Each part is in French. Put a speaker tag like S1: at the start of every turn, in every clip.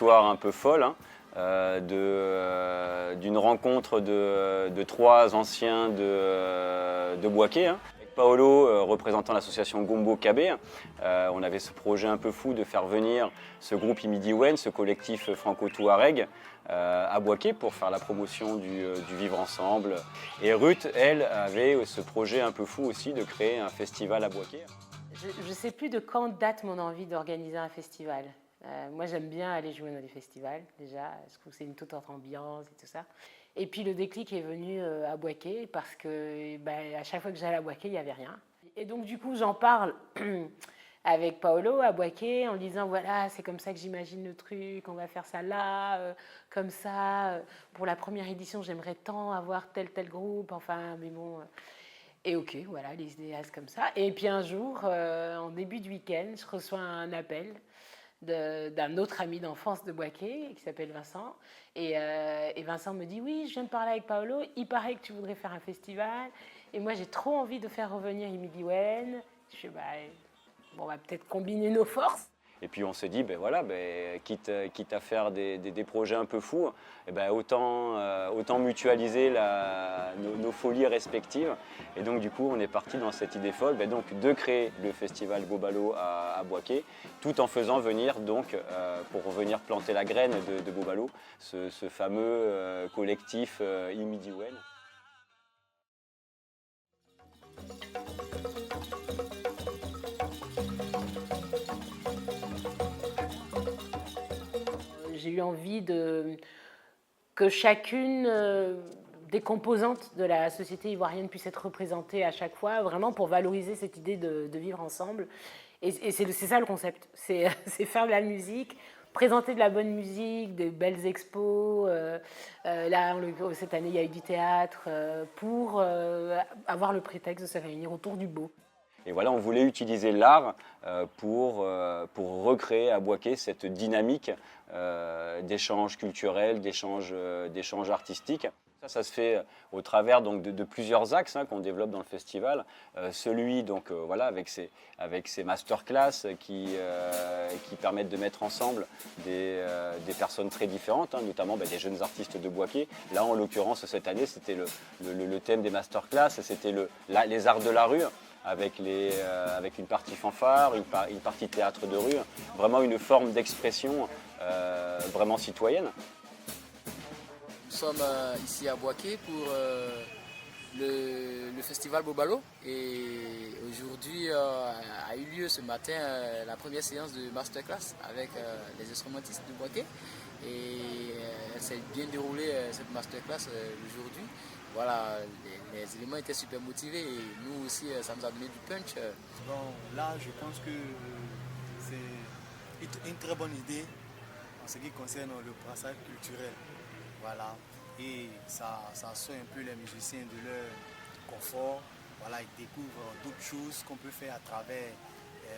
S1: histoire un peu folle, hein, d'une rencontre de trois anciens de Bouaké, hein. Avec Paolo, représentant l'association Gombo KB, on avait ce projet un peu fou de faire venir ce groupe Imidiwen, ce collectif franco-touareg, à Bouaké pour faire la promotion du vivre ensemble. Et Ruth, elle, avait ce projet un peu fou aussi de créer un festival à Bouaké.
S2: Je ne sais plus de quand date mon envie d'organiser un festival. Moi, j'aime bien aller jouer dans des festivals, déjà. Je trouve que c'est une toute autre ambiance et tout ça. Et puis, le déclic est venu à Bouaké parce que à chaque fois que j'allais à Bouaké, il n'y avait rien. Et donc, du coup, j'en parle avec Paolo à Bouaké en disant, voilà, c'est comme ça que j'imagine le truc, on va faire ça là, comme ça. Pour la première édition, j'aimerais tant avoir tel groupe, enfin, mais bon... Et ok, voilà, les idées comme ça. Et puis un jour, en début de week-end, je reçois un appel d'un autre ami d'enfance de Bouaké qui s'appelle Vincent. Et Vincent me dit, oui, je viens de parler avec Paolo, il paraît que tu voudrais faire un festival. Et moi, j'ai trop envie de faire revenir Imidiwen. Je fais, bon, on va peut-être combiner nos forces.
S1: Et puis on s'est dit, voilà, quitte à faire des projets un peu fous, autant mutualiser nos folies respectives. Et donc du coup, on est parti dans cette idée folle de créer le festival Bobalo à Bouaké, tout en faisant venir, pour venir planter la graine de Bobalo, ce fameux collectif Imidiwen.
S2: J'ai eu envie que chacune des composantes de la société ivoirienne puisse être représentée à chaque fois, vraiment pour valoriser cette idée de vivre ensemble. Et c'est ça le concept, c'est faire de la musique, présenter de la bonne musique, des belles expos. Là, cette année, il y a eu du théâtre pour avoir le prétexte de se réunir autour du beau.
S1: Et voilà, on voulait utiliser l'art pour recréer à Bouaké cette dynamique d'échange culturel, d'échange artistique. Ça se fait au travers de plusieurs axes qu'on développe dans le festival. Celui avec ses masterclass qui permettent de mettre ensemble des personnes très différentes, notamment des jeunes artistes de Bouaké. Là, en l'occurrence, cette année, c'était le thème des masterclass, c'était les arts de la rue. Avec une partie fanfare, une partie théâtre de rue, vraiment une forme d'expression vraiment citoyenne.
S3: Nous sommes ici à Bouaké pour le festival Bobalo et aujourd'hui a eu lieu ce matin la première séance de masterclass avec les instrumentistes de Bouaké et elle s'est bien déroulée cette masterclass aujourd'hui. Voilà, les éléments étaient super motivés et nous aussi, ça nous a donné du punch.
S4: Bon, là, je pense que c'est une très bonne idée en ce qui concerne le brassage culturel. Voilà, et ça sort un peu les musiciens de leur confort. Voilà, ils découvrent d'autres choses qu'on peut faire à travers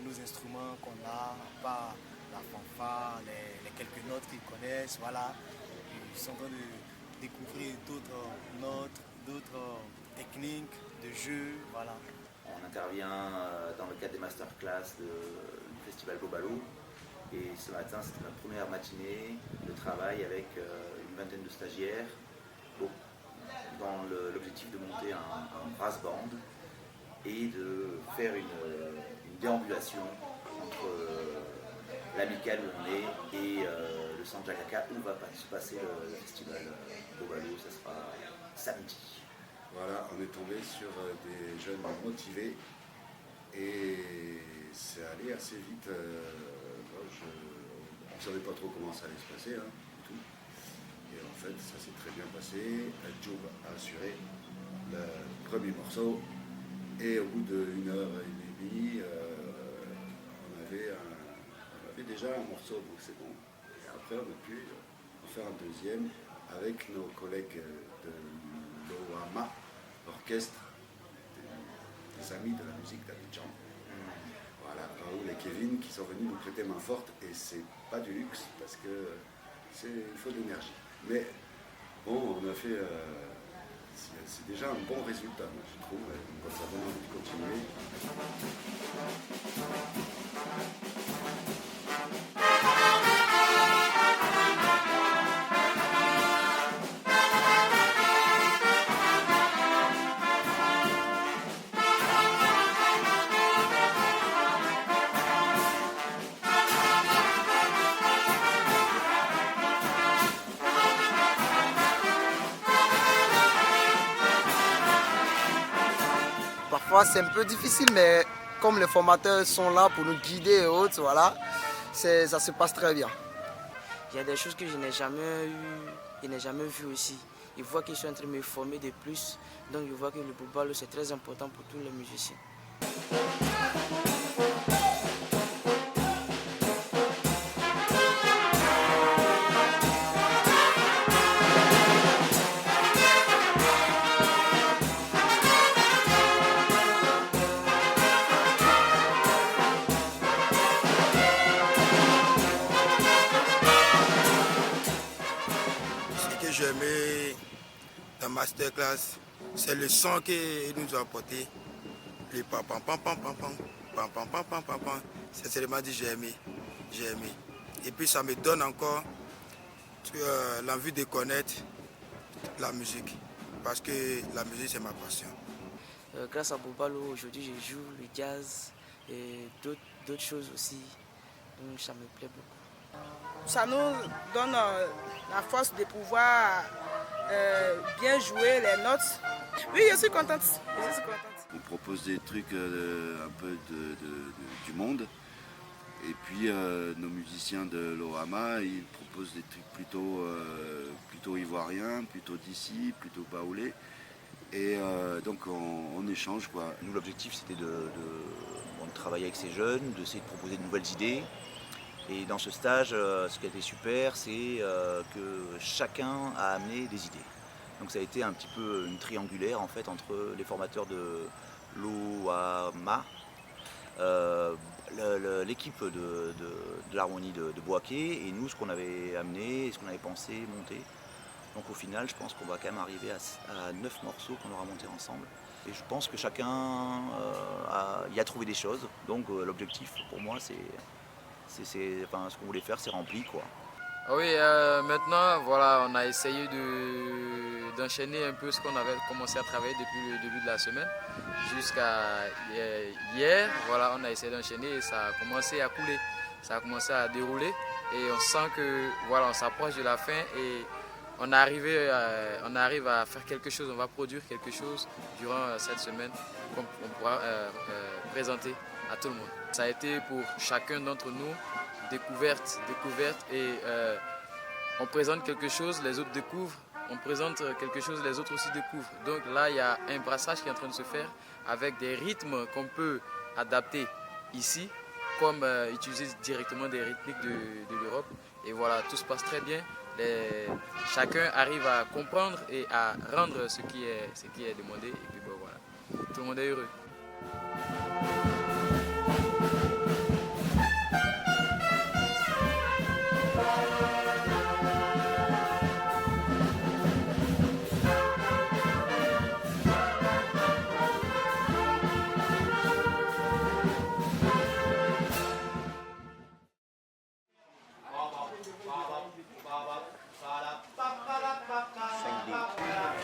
S4: nos instruments qu'on a, pas la fanfare, les quelques notes qu'ils connaissent. Voilà, ils sont en train de découvrir d'autres notes, d'autres techniques de jeu, voilà.
S5: On intervient dans le cadre des masterclass du festival Bobalo et ce matin c'était notre première matinée de travail avec une vingtaine de stagiaires dans l'objectif de monter un brass band et de faire une déambulation entre l'amicale où on est et le centre Jacaka où va se passer le festival Bobalo, ça sera samedi.
S6: Voilà, on est tombé sur des jeunes motivés et c'est allé assez vite. On ne savait pas trop comment ça allait se passer, du tout. Et en fait, ça s'est très bien passé. Joe a assuré le premier morceau et au bout d'une heure et demie, on avait déjà un morceau, donc c'est bon. Et après, on a pu en faire un deuxième avec nos collègues de l'OAMA, l'orchestre des amis de la musique d'Abidjan. Voilà, Raoul et Kevin qui sont venus nous prêter main forte et c'est pas du luxe parce que il faut de l'énergie. Mais bon, on a fait, c'est déjà un bon résultat, moi, je trouve, donc ça donne envie de continuer.
S7: fois c'est un peu difficile, mais comme les formateurs sont là pour nous guider et autres, voilà, ça se passe très bien.
S8: Il y a des choses que je n'ai jamais eues, je n'ai jamais vues aussi. Je vois qu'ils sont en train de me former de plus, donc je vois que le Bobalo c'est très important pour tous les musiciens.
S9: Ce que j'ai aimé dans Masterclass, c'est le son qu'ils nous ont apporté. Le pam pam pam pam pam pam pam pam pam pam pam pam. Sincèrement dit j'ai aimé. Et puis ça me donne encore l'envie de connaître la musique. Parce que la musique c'est ma passion.
S8: Grâce à Bobalo, aujourd'hui je joue le jazz et d'autres choses aussi. Donc ça me plaît beaucoup.
S10: Ça nous donne la force de pouvoir bien jouer les notes. Oui, je suis contente.
S6: On propose des trucs un peu du monde. Et puis nos musiciens de l'Orama, ils proposent des trucs plutôt ivoiriens, plutôt d'ici, plutôt baoulés. Et donc on échange quoi.
S11: Nous l'objectif c'était de travailler avec ces jeunes, d'essayer de proposer de nouvelles idées. Et dans ce stage, ce qui a été super, c'est que chacun a amené des idées. Donc ça a été un petit peu une triangulaire en fait entre les formateurs de l'OAMA, l'équipe de l'harmonie de Boaké et nous ce qu'on avait amené, ce qu'on avait pensé monter. Donc au final, je pense qu'on va quand même arriver à 9 morceaux qu'on aura montés ensemble. Et je pense que chacun y a trouvé des choses. Donc l'objectif pour moi, ce qu'on voulait faire, c'est rempli quoi.
S3: Oui, maintenant, voilà, on a essayé d'enchaîner un peu ce qu'on avait commencé à travailler depuis le début de la semaine jusqu'à hier. Voilà, on a essayé d'enchaîner et ça a commencé à couler, ça a commencé à dérouler et on sent que voilà, on s'approche de la fin et on arrive à faire quelque chose, on va produire quelque chose durant cette semaine qu'on pourra présenter à tout le monde. Ça a été pour chacun d'entre nous découverte et on présente quelque chose, les autres découvrent, on présente quelque chose, les autres aussi découvrent. Donc là, il y a un brassage qui est en train de se faire avec des rythmes qu'on peut adapter ici, comme utiliser directement des rythmiques de l'Europe. Et voilà, tout se passe très bien. Chacun arrive à comprendre et à rendre ce qui est demandé. Et puis bon, voilà, tout le monde est heureux.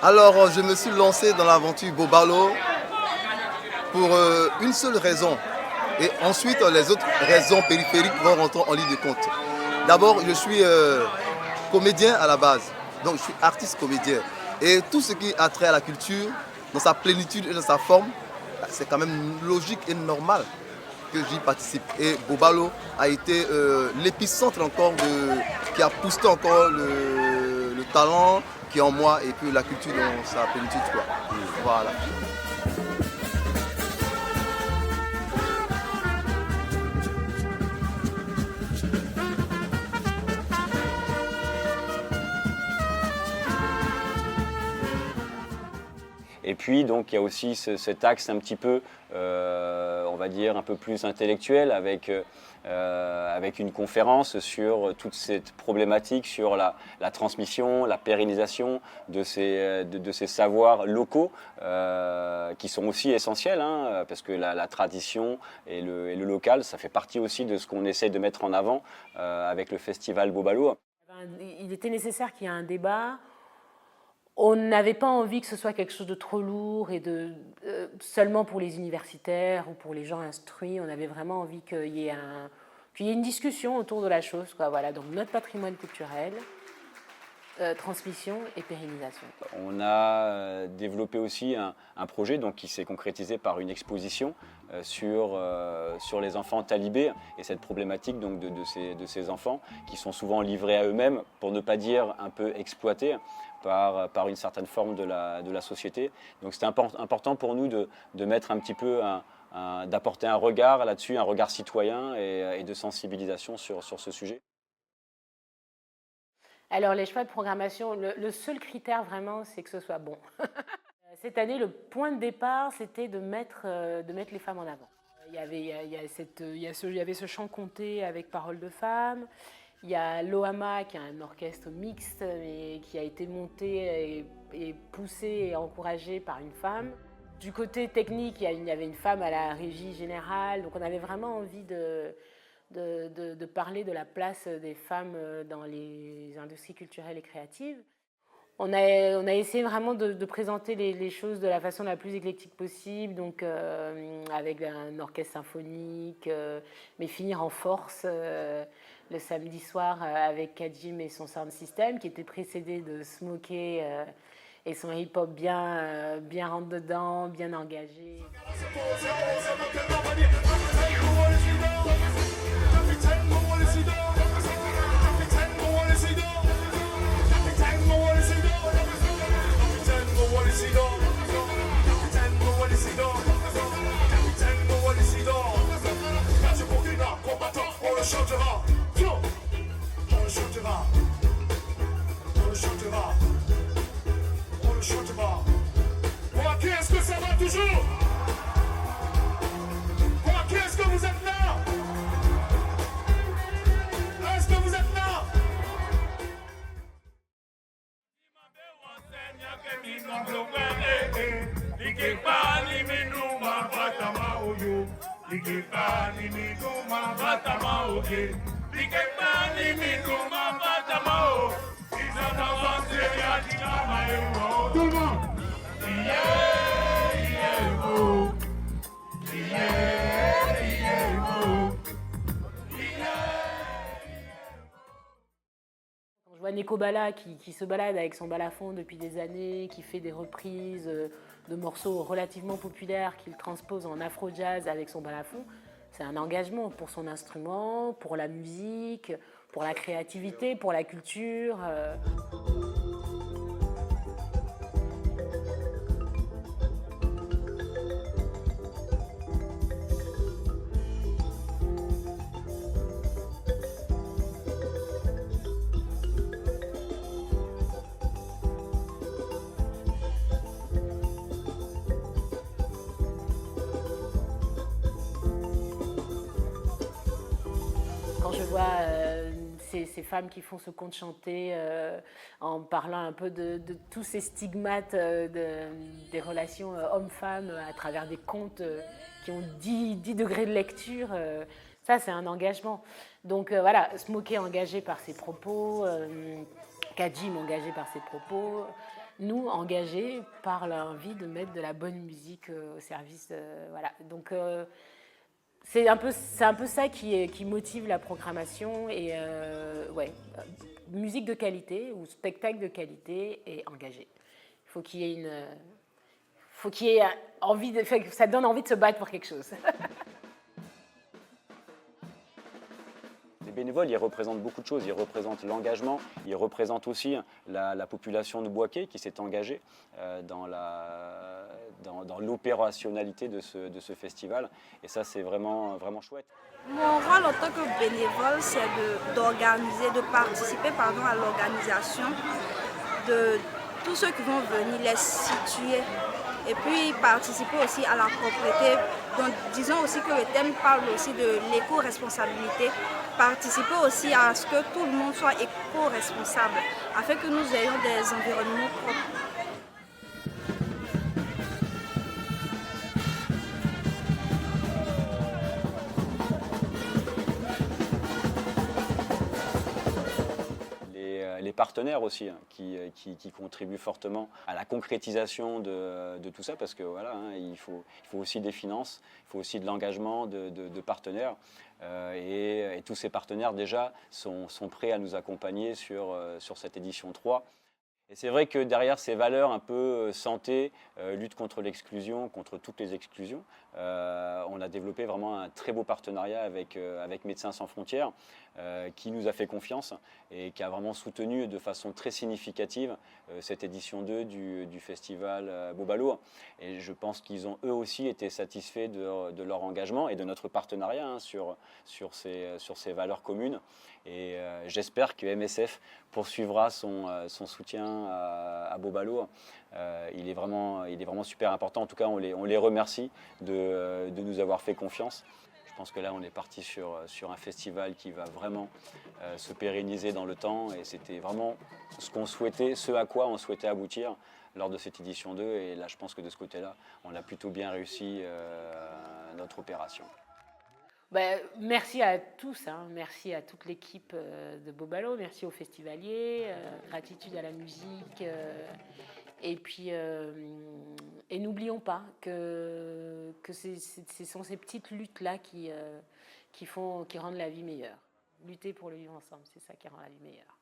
S7: Alors, je me suis lancé dans l'aventure Bobalo pour une seule raison. Et ensuite, les autres raisons périphériques vont rentrer en ligne de compte. D'abord, je suis comédien à la base. Donc, je suis artiste comédien. Et tout ce qui a trait à la culture, dans sa plénitude et dans sa forme, c'est quand même logique et normal que j'y participe. Et Bobalo a été l'épicentre encore qui a poussé encore le talent qui est en moi et puis la culture dans sa plénitude quoi. Voilà.
S1: Et puis donc il y a aussi cet axe un petit peu, on va dire un peu plus intellectuel avec une conférence sur toute cette problématique, sur la transmission, la pérennisation de ces savoirs locaux qui sont aussi essentiels, hein, parce que la tradition et le local, ça fait partie aussi de ce qu'on essaie de mettre en avant avec le festival Bobalo.
S2: Il était nécessaire qu'il y ait un débat. On n'avait pas envie que ce soit quelque chose de trop lourd et seulement pour les universitaires ou pour les gens instruits. On avait vraiment envie qu'il y ait une discussion autour de la chose, quoi. Voilà, donc notre patrimoine culturel, transmission et pérennisation.
S1: On a développé aussi un projet donc, qui s'est concrétisé par une exposition sur les enfants talibés et cette problématique donc, de ces enfants qui sont souvent livrés à eux-mêmes, pour ne pas dire un peu exploités par une certaine forme de la société. Donc c'était important pour nous de mettre un petit peu d'apporter un regard là-dessus, un regard citoyen et de sensibilisation sur ce sujet.
S2: Alors les choix de programmation, le seul critère vraiment, c'est que ce soit bon. Cette année, le point de départ, c'était de mettre les femmes en avant. Il y avait ce chant comté avec paroles de femmes. Il y a l'OAMA, qui est un orchestre mixte, mais qui a été monté et poussé et encouragé par une femme. Du côté technique, il y avait une femme à la régie générale. Donc on avait vraiment envie de parler de la place des femmes dans les industries culturelles et créatives. On a essayé vraiment de présenter les choses de la façon la plus éclectique possible, donc avec un orchestre symphonique, mais finir en force le samedi soir avec Kajim et son sound system, qui était précédé de Smokey et son hip-hop bien rentre dedans, bien engagé.
S12: Est-ce que ça va toujours? Est-ce que vous êtes là? Est-ce que vous êtes là? Tout le monde.
S2: Quand je vois Neko Bala qui se balade avec son balafon depuis des années, qui fait des reprises de morceaux relativement populaires qu'il transpose en afro-jazz avec son balafon, c'est un engagement pour son instrument, pour la musique, pour la créativité, pour la culture. Quand je vois ces femmes qui font ce conte chanté en parlant un peu de tous ces stigmates des relations hommes-femmes à travers des contes qui ont 10 degrés de lecture, ça c'est un engagement. Donc voilà, Smokey engagé par ses propos, Kajim engagé par ses propos, nous engagés par l'envie de mettre de la bonne musique au service. Voilà. Donc c'est un peu ça qui motive la programmation et musique de qualité ou spectacle de qualité et engagé. Il faut qu'il y ait envie ça donne envie de se battre pour quelque chose.
S1: Les bénévoles, ils représentent beaucoup de choses. Ils représentent l'engagement, ils représentent aussi la population de Bouaké qui s'est engagée dans l'opérationnalité de ce festival. Et ça, c'est vraiment chouette.
S13: Mon rôle en tant que bénévole, c'est de participer à l'organisation de tous ceux qui vont venir, les situer et puis participer aussi à la propriété. Donc disons aussi que le thème parle aussi de l'éco-responsabilité. Participer aussi à ce que tout le monde soit éco-responsable afin que nous ayons des environnements propres.
S1: Les partenaires aussi qui contribuent fortement à la concrétisation de tout ça, parce que voilà, il faut aussi des finances, il faut aussi de l'engagement de partenaires. Et tous ces partenaires déjà sont prêts à nous accompagner sur cette édition 3. Et c'est vrai que derrière ces valeurs un peu santé, lutte contre l'exclusion, contre toutes les exclusions, on a développé vraiment un très beau partenariat avec Médecins sans frontières, qui nous a fait confiance et qui a vraiment soutenu de façon très significative cette édition 2 du festival Bobalo. Et je pense qu'ils ont eux aussi été satisfaits de leur engagement et de notre partenariat sur ces valeurs communes. Et j'espère que MSF poursuivra son soutien à Bobalo. Il est vraiment super important. En tout cas, on les remercie de nous avoir fait confiance. Je pense que là, on est parti sur un festival qui va vraiment se pérenniser dans le temps. Et c'était vraiment ce à quoi on souhaitait aboutir lors de cette édition 2. Et là, je pense que de ce côté-là, on a plutôt bien réussi notre opération.
S2: Merci à tous, merci à toute l'équipe de Bobalo, merci aux festivaliers, gratitude à la musique. Et puis, et n'oublions pas que ce sont ces petites luttes-là qui rendent la vie meilleure. Lutter pour le vivre ensemble, c'est ça qui rend la vie meilleure.